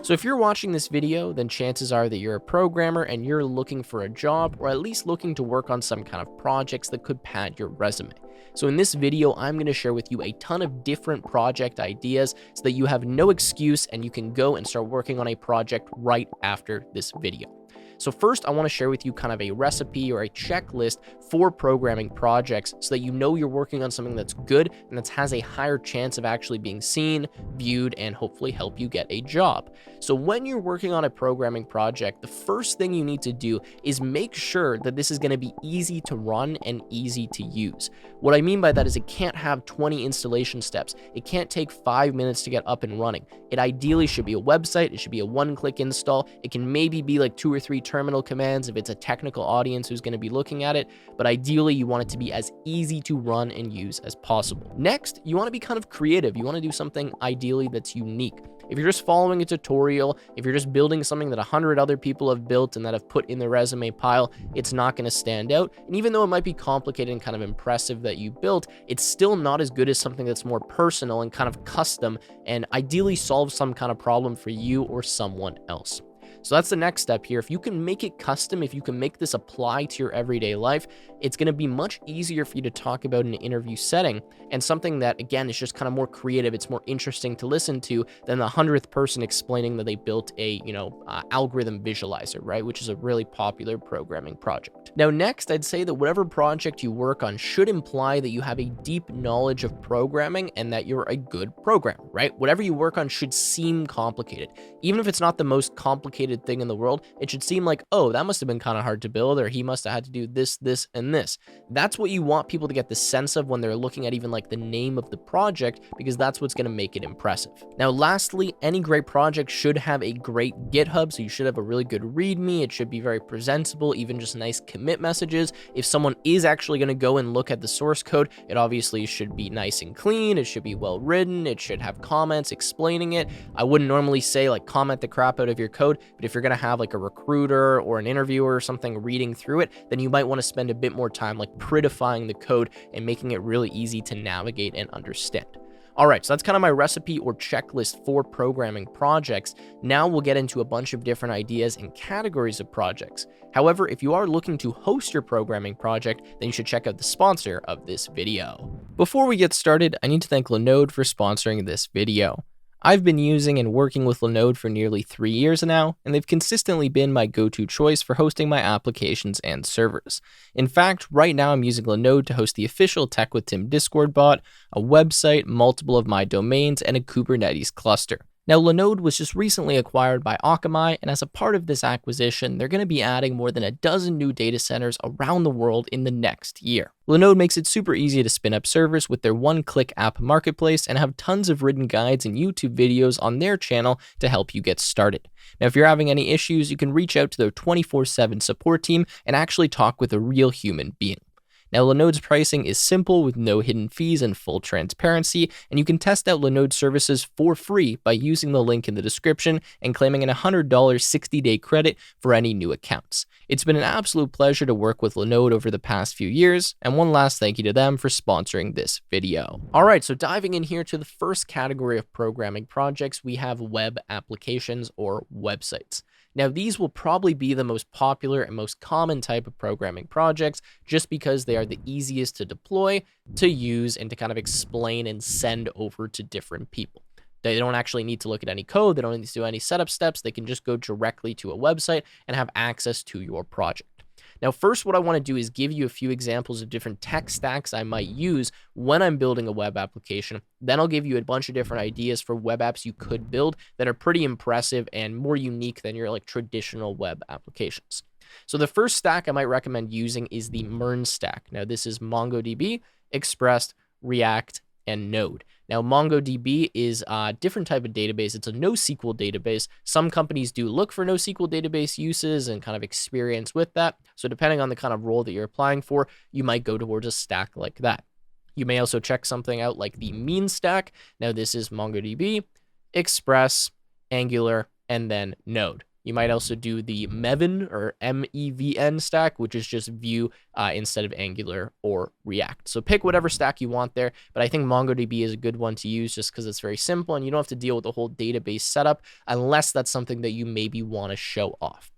So if you're watching this video, then chances are that you're a programmer and you're looking for a job, or at least looking to work on some kind of projects that could pad your resume. So in this video, I'm going to share with you a ton of different project ideas so that you have no excuse and you can go and start working on a project right after this video. So first, I want to share with you kind of a recipe or a checklist for programming projects so that you know you're working on something that's good and that has a higher chance of actually being seen, viewed, and hopefully help you get a job. So when you're working on a programming project, the first thing you need to do is make sure that this is going to be easy to run and easy to use. What I mean by that is it can't have 20 installation steps. It can't take 5 minutes to get up and running. It ideally should be a website. It should be a one-click install. It can maybe be like 2 or 3 terminal commands if it's a technical audience who's going to be looking at it, but ideally you want it to be as easy to run and use as possible. Next, you want to be kind of creative. You want to do something ideally that's unique. If you're just following a tutorial, if you're just building something that 100 other people have built and that have put in the resume pile, it's not going to stand out. And even though it might be complicated and kind of impressive that you built, it's still not as good as something that's more personal and kind of custom and ideally solves some kind of problem for you or someone else. So that's the next step here. If you can make it custom, if you can make this apply to your everyday life, it's going to be much easier for you to talk about in an interview setting, and something that, again, is just kind of more creative. It's more interesting to listen to than the 100th person explaining that they built a, algorithm visualizer, right? Which is a really popular programming project. Now, next, I'd say that whatever project you work on should imply that you have a deep knowledge of programming and that you're a good programmer, right? Whatever you work on should seem complicated. Even if it's not the most complicated thing in the world, it should seem like, oh, that must have been kind of hard to build, or he must have had to do this, this, and this. That's what you want people to get the sense of when they're looking at even like the name of the project, because that's what's going to make it impressive. Now, lastly, any great project should have a great GitHub, so you should have a really good README. It should be very presentable, even just nice commit messages. If someone is actually going to go and look at the source code, it obviously should be nice and clean. It should be well written. It should have comments explaining it. I wouldn't normally say like comment the crap out of your code, but if you're going to have like a recruiter or an interviewer or something reading through it, then you might want to spend a bit more time like prettifying the code and making it really easy to navigate and understand. All right, so that's kind of my recipe or checklist for programming projects. Now we'll get into a bunch of different ideas and categories of projects. However, if you are looking to host your programming project, then you should check out the sponsor of this video. Before we get started, I need to thank Linode for sponsoring this video. I've been using and working with Linode for nearly 3 years now, and they've consistently been my go-to choice for hosting my applications and servers. In fact, right now I'm using Linode to host the official Tech with Tim Discord bot, a website, multiple of my domains, and a Kubernetes cluster. Now, Linode was just recently acquired by Akamai, and as a part of this acquisition, they're going to be adding more than a dozen new data centers around the world in the next year. Linode makes it super easy to spin up servers with their one-click app marketplace and have tons of written guides and YouTube videos on their channel to help you get started. Now, if you're having any issues, you can reach out to their 24/7 support team and actually talk with a real human being. Now, Linode's pricing is simple with no hidden fees and full transparency, and you can test out Linode services for free by using the link in the description and claiming an $100 60-day credit for any new accounts. It's been an absolute pleasure to work with Linode over the past few years, and one last thank you to them for sponsoring this video. All right, so diving in here to the first category of programming projects, we have web applications or websites. Now, these will probably be the most popular and most common type of programming projects just because they are the easiest to deploy, to use, and to kind of explain and send over to different people. They don't actually need to look at any code. They don't need to do any setup steps. They can just go directly to a website and have access to your project. Now, first, what I want to do is give you a few examples of different tech stacks I might use when I'm building a web application. Then I'll give you a bunch of different ideas for web apps you could build that are pretty impressive and more unique than your like traditional web applications. So the first stack I might recommend using is the MERN stack. Now, this is MongoDB, Express, React, and Node. Now, MongoDB is a different type of database. It's a NoSQL database. Some companies do look for NoSQL database uses and kind of experience with that. So depending on the kind of role that you're applying for, you might go towards a stack like that. You may also check something out like the Mean stack. Now, this is MongoDB, Express, Angular, and then Node. You might also do the Maven or MEVN stack, which is just Vue instead of Angular or React. So pick whatever stack you want there, but I think MongoDB is a good one to use just because it's very simple and you don't have to deal with the whole database setup unless that's something that you maybe want to show off.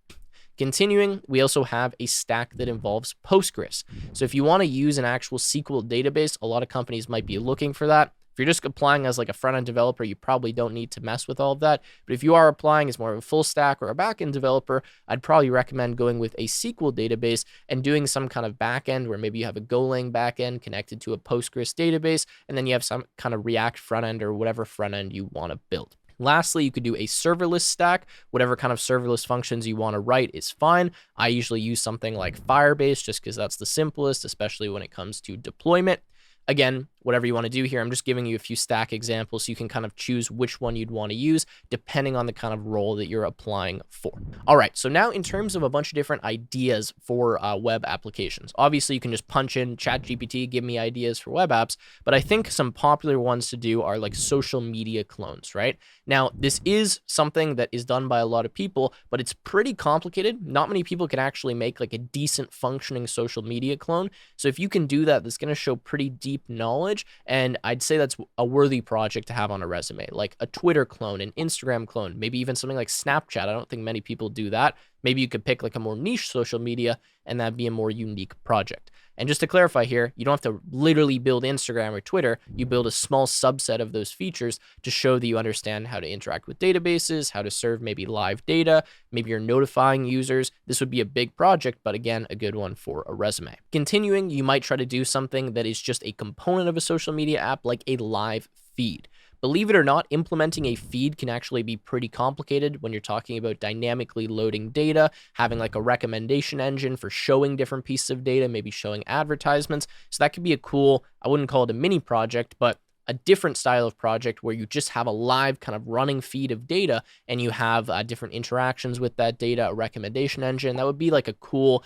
Continuing, we also have a stack that involves Postgres. So if you want to use an actual SQL database, a lot of companies might be looking for that. If you're just applying as like a front-end developer, you probably don't need to mess with all of that. But if you are applying as more of a full stack or a back-end developer, I'd probably recommend going with a SQL database and doing some kind of back-end where maybe you have a Golang back-end connected to a Postgres database, and then you have some kind of React front-end or whatever front-end you want to build. Lastly, you could do a serverless stack. Whatever kind of serverless functions you want to write is fine. I usually use something like Firebase just because that's the simplest, especially when it comes to deployment. Again, whatever you want to do here, I'm just giving you a few stack examples so you can kind of choose which one you'd want to use depending on the kind of role that you're applying for. All right, so now in terms of a bunch of different ideas for web applications, obviously you can just punch in ChatGPT, give me ideas for web apps, but I think some popular ones to do are like social media clones, right? Now, this is something that is done by a lot of people, but it's pretty complicated. Not many people can actually make like a decent functioning social media clone. So if you can do that, that's going to show pretty deep knowledge. And I'd say that's a worthy project to have on a resume, like a Twitter clone, an Instagram clone, maybe even something like Snapchat. I don't think many people do that. Maybe you could pick like a more niche social media and that'd be a more unique project. And just to clarify here, you don't have to literally build Instagram or Twitter. You build a small subset of those features to show that you understand how to interact with databases, how to serve maybe live data, maybe you're notifying users. This would be a big project, but again, a good one for a resume. Continuing, you might try to do something that is just a component of a social media app, like a live feed. Believe it or not, implementing a feed can actually be pretty complicated when you're talking about dynamically loading data, having like a recommendation engine for showing different pieces of data, maybe showing advertisements. So that could be a cool, I wouldn't call it a mini project, but a different style of project where you just have a live kind of running feed of data and you have different interactions with that data, a recommendation engine. That would be like a cool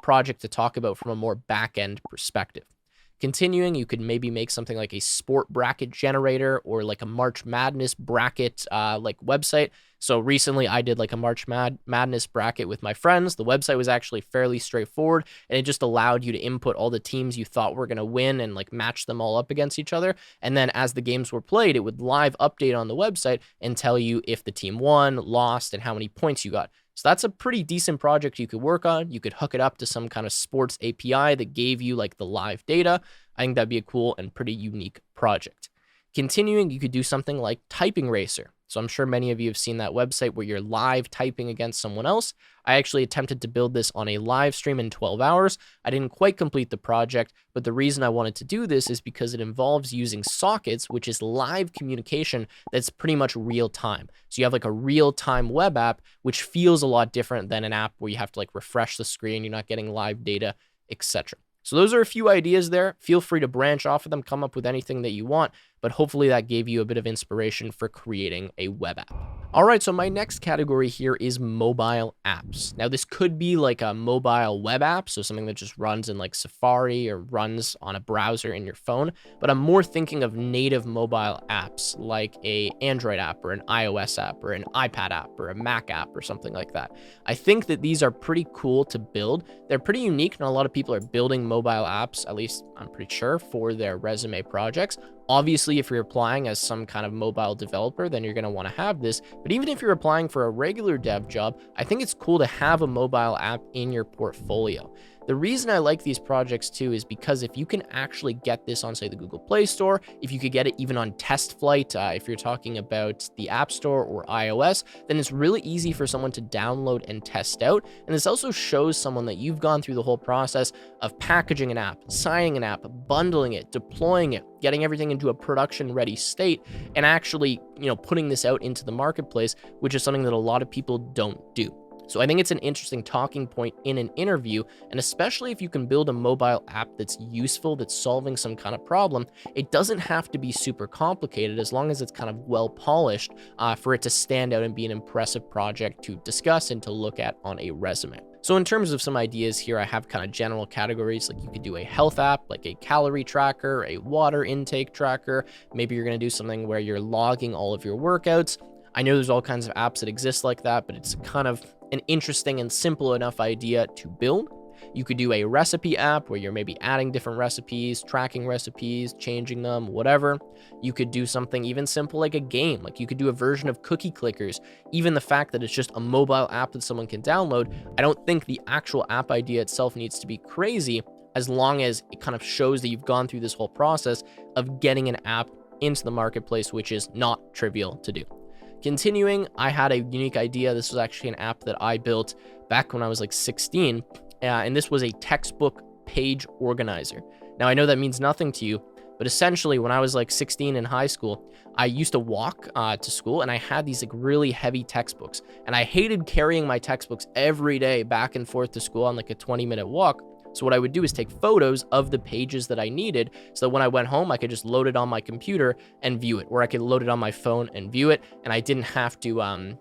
project to talk about from a more back-end perspective. Continuing, you could maybe make something like a sport bracket generator or like a March Madness bracket like website. So recently I did like a March Madness bracket with my friends. The website was actually fairly straightforward and it just allowed you to input all the teams you thought were going to win and like match them all up against each other. And then as the games were played, it would live update on the website and tell you if the team won, lost, and how many points you got. So that's a pretty decent project you could work on. You could hook it up to some kind of sports API that gave you like the live data. I think that'd be a cool and pretty unique project. Continuing, you could do something like Typing Racer. So I'm sure many of you have seen that website where you're live typing against someone else. I actually attempted to build this on a live stream in 12 hours. I didn't quite complete the project, but the reason I wanted to do this is because it involves using Sockets, which is live communication that's pretty much real time. So you have like a real-time web app, which feels a lot different than an app where you have to like refresh the screen, you're not getting live data, etc. So those are a few ideas there. Feel free to branch off of them, come up with anything that you want, but hopefully that gave you a bit of inspiration for creating a web app. All right, so my next category here is mobile apps. Now this could be like a mobile web app, so something that just runs in like Safari or runs on a browser in your phone, but I'm more thinking of native mobile apps like a Android app or an iOS app or an iPad app or a Mac app or something like that. I think that these are pretty cool to build. They're pretty unique. Not a lot of people are building mobile apps, at least I'm pretty sure, for their resume projects. Obviously, if you're applying as some kind of mobile developer, then you're going to want to have this. But even if you're applying for a regular dev job, I think it's cool to have a mobile app in your portfolio. The reason I like these projects too is because if you can actually get this on, say, the Google Play Store, if you could get it even on TestFlight, if you're talking about the App Store or iOS, then it's really easy for someone to download and test out. And this also shows someone that you've gone through the whole process of packaging an app, signing an app, bundling it, deploying it, getting everything into a production-ready state, and actually, putting this out into the marketplace, which is something that a lot of people don't do. So I think it's an interesting talking point in an interview, and especially if you can build a mobile app that's useful, that's solving some kind of problem, it doesn't have to be super complicated as long as it's kind of well polished for it to stand out and be an impressive project to discuss and to look at on a resume. So in terms of some ideas here, I have kind of general categories, like you could do a health app, like a calorie tracker, a water intake tracker. Maybe you're going to do something where you're logging all of your workouts. I know there's all kinds of apps that exist like that, but it's kind of an interesting and simple enough idea to build. You could do a recipe app where you're maybe adding different recipes, tracking recipes, changing them, whatever. You could do something even simple like a game. Like you could do a version of Cookie Clickers. Even the fact that it's just a mobile app that someone can download, I don't think the actual app idea itself needs to be crazy, as long as it kind of shows that you've gone through this whole process of getting an app into the marketplace, which is not trivial to do. Continuing, I had a unique idea. This was actually an app that I built back when I was like 16. And this was a textbook page organizer. Now, I know that means nothing to you, but essentially when I was like 16 in high school, I used to walk to school, and I had these like really heavy textbooks, and I hated carrying my textbooks every day back and forth to school on like a 20-minute walk. So what I would do is take photos of the pages that I needed, so that when I went home, I could just load it on my computer and view it, or I could load it on my phone and view it, and I didn't have to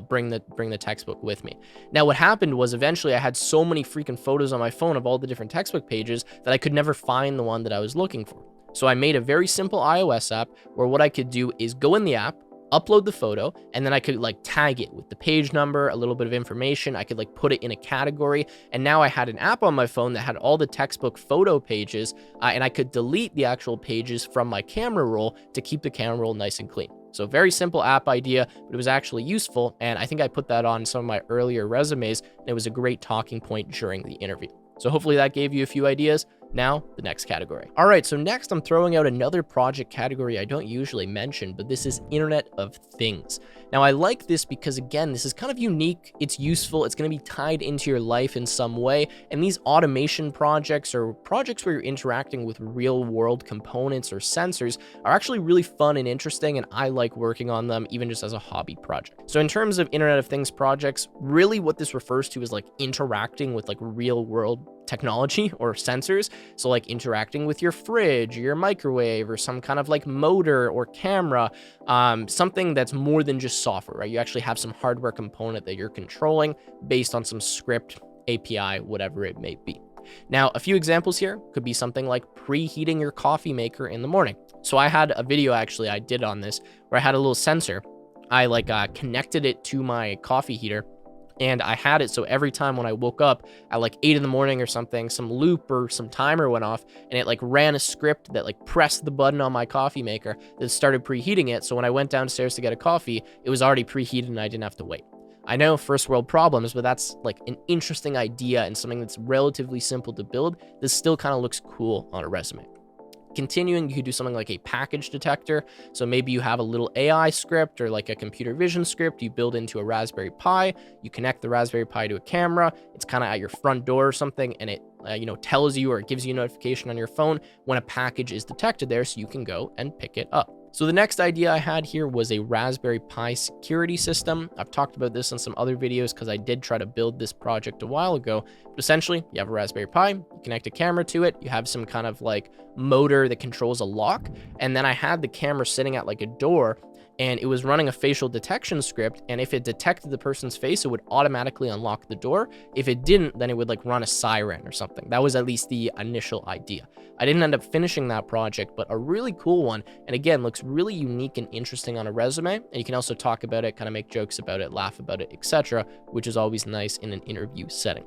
bring the textbook with me. Now, what happened was eventually I had so many freaking photos on my phone of all the different textbook pages that I could never find the one that I was looking for. So I made a very simple iOS app where what I could do is go in the app, upload the photo, and then I could like tag it with the page number, a little bit of information. I could like put it in a category, and now I had an app on my phone that had all the textbook photo pages, and I could delete the actual pages from my camera roll to keep the camera roll nice and clean. So very simple app idea, but it was actually useful, and I think I put that on some of my earlier resumes, and it was a great talking point during the interview. So hopefully that gave you a few ideas. Now, the next category. All right, so next I'm throwing out another project category I don't usually mention, but this is Internet of Things. Now, I like this because, again, this is kind of unique, it's useful, it's gonna be tied into your life in some way, and these automation projects or projects where you're interacting with real-world components or sensors are actually really fun and interesting, and I like working on them even just as a hobby project. So in terms of Internet of Things projects, really what this refers to is like interacting with like real-world technology or sensors. So like interacting with your fridge or your microwave or some kind of like motor or camera, something that's more than just software, right? You actually have some hardware component that you're controlling based on some script, API, whatever it may be. Now, a few examples here could be something like preheating your coffee maker in the morning. So I had a video actually I did on this where I had a little sensor. I connected it to my coffee heater, and I had it so every time when I woke up at like 8 in the morning or something, some loop or some timer went off, and it like ran a script that like pressed the button on my coffee maker that started preheating it. So when I went downstairs to get a coffee, it was already preheated and I didn't have to wait. I know, first world problems, but that's like an interesting idea and something that's relatively simple to build. This still kind of looks cool on a resume. Continuing, you could do something like a package detector. So maybe you have a little AI script or like a computer vision script you build into a Raspberry Pi. You connect the Raspberry Pi to a camera. It's kind of at your front door or something, and it tells you, or it gives you a notification on your phone when a package is detected there, so you can go and pick it up. So the next idea I had here was a Raspberry Pi security system. I've talked about this in some other videos because I did try to build this project a while ago. But essentially, you have a Raspberry Pi, you connect a camera to it, you have some kind of like motor that controls a lock, and then I had the camera sitting at like a door, and it was running a facial detection script, and if it detected the person's face, it would automatically unlock the door. If it didn't, then it would like run a siren or something. That was at least the initial idea. I didn't end up finishing that project, but a really cool one, and again, looks really unique and interesting on a resume, and you can also talk about it, kind of make jokes about it, laugh about it, etc., which is always nice in an interview setting.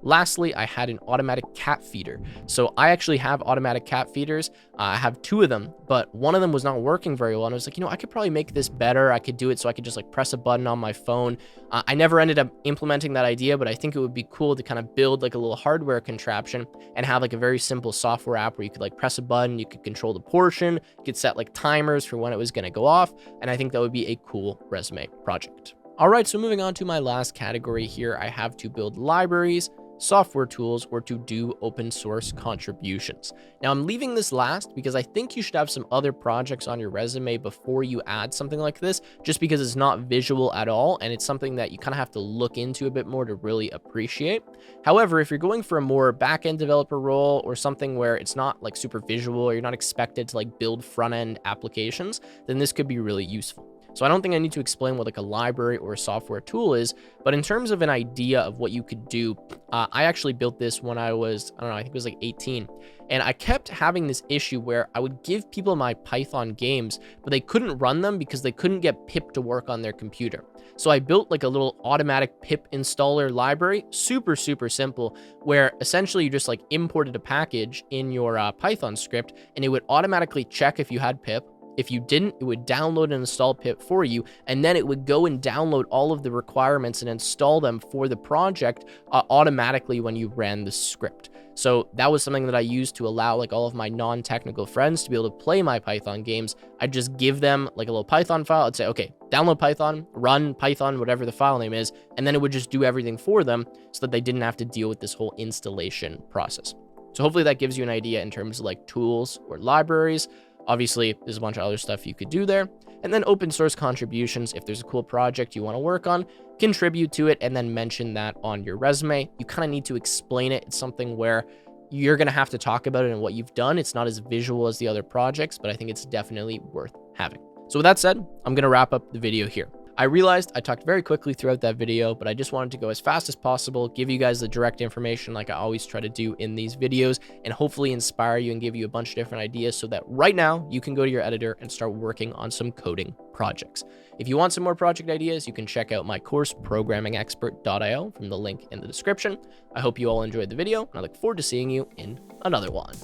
Lastly, I had an automatic cat feeder. So I actually have automatic cat feeders. I have 2 of them, but one of them was not working very well. And I was like, I could probably make this better. I could do it so I could just like press a button on my phone. I never ended up implementing that idea, but I think it would be cool to kind of build like a little hardware contraption and have like a very simple software app where you could like press a button, you could control the portion, you could set like timers for when it was going to go off. And I think that would be a cool resume project. All right, so moving on to my last category here, I have to build libraries, software tools, or to do open source contributions. Now, I'm leaving this last because I think you should have some other projects on your resume before you add something like this, just because it's not visual at all, and it's something that you kind of have to look into a bit more to really appreciate. However, if you're going for a more back-end developer role or something where it's not like super visual or you're not expected to like build front-end applications, then this could be really useful. So I don't think I need to explain what like a library or a software tool is, but in terms of an idea of what you could do, I actually built this when I was, I don't know, I think it was like 18. And I kept having this issue where I would give people my Python games, but they couldn't run them because they couldn't get pip to work on their computer. So I built like a little automatic pip installer library, super simple, where essentially you just like imported a package in your Python script, and it would automatically check if you had pip. If you didn't, it would download and install pip for you, and then it would go and download all of the requirements and install them for the project automatically when you ran the script. So that was something that I used to allow like all of my non-technical friends to be able to play my Python games. I'd just give them like a little Python file. I'd say, okay, download Python, run Python, whatever the file name is, and then it would just do everything for them so that they didn't have to deal with this whole installation process. So hopefully that gives you an idea in terms of like tools or libraries. Obviously, there's a bunch of other stuff you could do there. And then open source contributions. If there's a cool project you want to work on, contribute to it and then mention that on your resume. You kind of need to explain it. It's something where you're going to have to talk about it and what you've done. It's not as visual as the other projects, but I think it's definitely worth having. So with that said, I'm going to wrap up the video here. I realized I talked very quickly throughout that video, but I just wanted to go as fast as possible, give you guys the direct information like I always try to do in these videos, and hopefully inspire you and give you a bunch of different ideas so that right now you can go to your editor and start working on some coding projects. If you want some more project ideas, you can check out my course, programmingexpert.io, from the link in the description. I hope you all enjoyed the video, and I look forward to seeing you in another one.